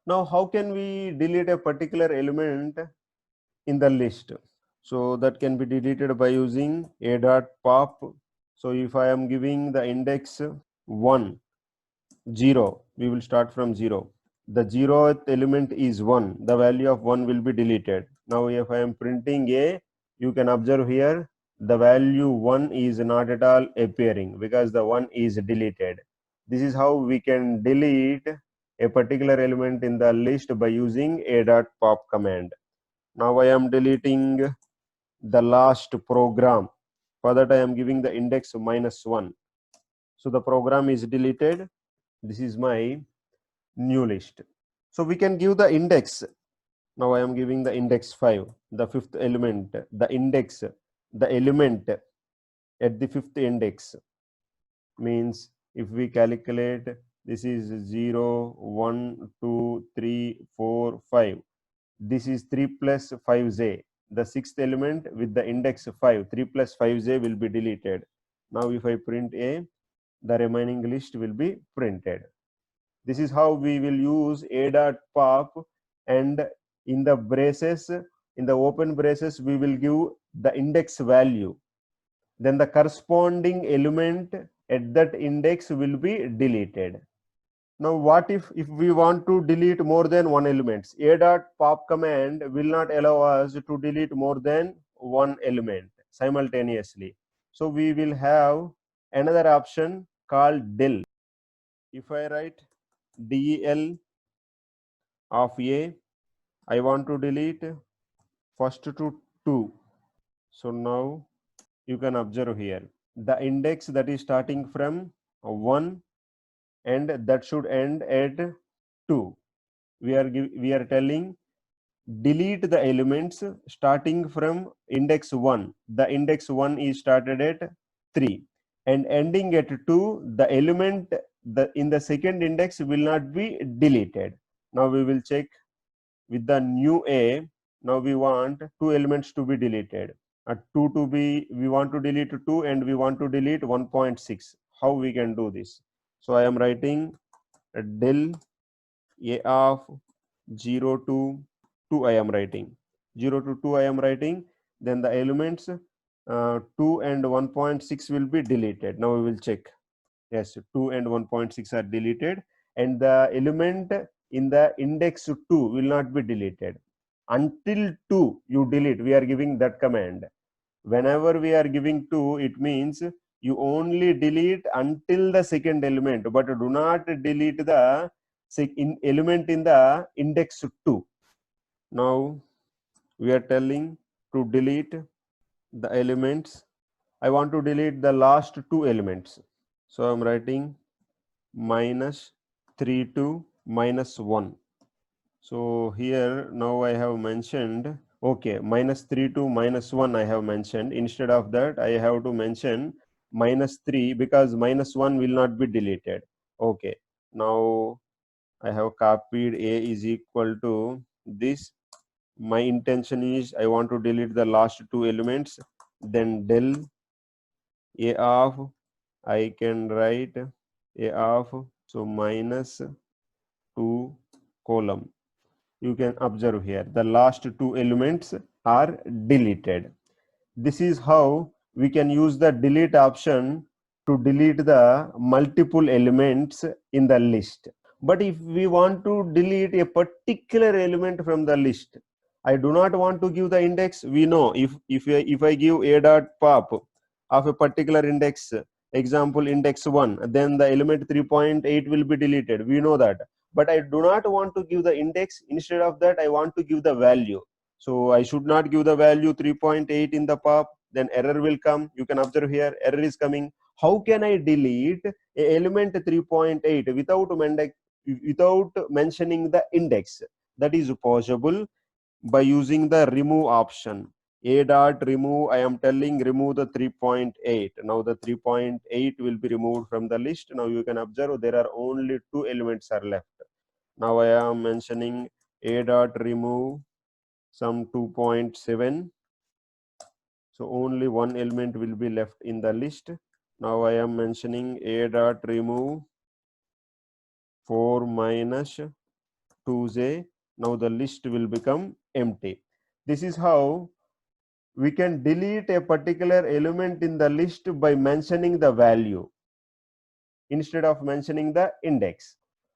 Now, how can we delete a particular element in the list? So that can be deleted by using a dot pop. So if I am giving the index 1, 0, we will start from 0. The 0th element is 1. The value of 1 will be deleted. Now if I am printing a, you can observe here the value 1 is not at all appearing because the 1 is deleted. This is how we can delete a particular element in the list by using a dot pop command. Now I am deleting the last program. For that I am giving the index -1. So the program is deleted. This is my new list. So we can give the index. Now I am giving the index 5, the fifth element, the index, the element at the fifth index means if we calculate, this is 0, 1, 2, 3, 4, 5. This is 3 plus 5j. The sixth element with the index 5, 3 plus 5j will be deleted. Now if I print a, the remaining list will be printed. This is how we will use a dot pop, and in the braces, in the open braces, we will give the index value. Then the corresponding element at that index will be deleted. Now what if we want to delete more than one element? A dot pop command will not allow us to delete more than one element simultaneously. So we will have another option called del. If I write del of a, I want to delete first to 2. So now you can observe here the index that is starting from 1 and that should end at 2. We are telling delete the elements starting from index 1. The index 1 is started at 3 and ending at 2. The element in the second index will not be deleted. Now we will check with the new a. Now we want two elements to be deleted. 2 to be, we want to delete 2 and we want to delete 1.6. How we can do this? So I am writing del a of 0 to 2. I am writing 0 to 2. I am writing. Then the elements 2 and 1.6 will be deleted. Now we will check. Yes, 2 and 1.6 are deleted, and the element in the index 2 will not be deleted until 2 you delete. We are giving that command. Whenever we are giving 2, it means you only delete until the second element, but do not delete the element in the index 2. Now we are telling to delete the elements. I want to delete the last two elements. So I am writing -3 to -1. So here now I have mentioned, okay, -3 to -1 I have mentioned. Instead of that, I have to mention -3 because -1 will not be deleted. Okay, now I have copied a is equal to this. My intention is I want to delete the last two elements. Then del a of, I can write a of, so -2 column. You can observe here the last two elements are deleted. This is how we can use the delete option to delete the multiple elements in the list. But if we want to delete a particular element from the list, I do not want to give the index. We know if I give a dot pop of a particular index, example index 1, then the element 3.8 will be deleted. We know that. But I do not want to give the index. Instead of that, I want to give the value. So I should not give the value 3.8 in the pop. Then error will come. You can observe here error is coming. How can I delete a element 3.8 without mentioning the index? That is possible by using the remove option. A dot remove, I am telling remove the 3.8. Now the 3.8 will be removed from the list. Now you can observe there are only two elements are left. Now I am mentioning a dot remove some 2.7. So only one element will be left in the list. Now I am mentioning a dot remove 4 minus 2j. Now the list will become empty. This is how we can delete a particular element in the list by mentioning the value instead of mentioning the index.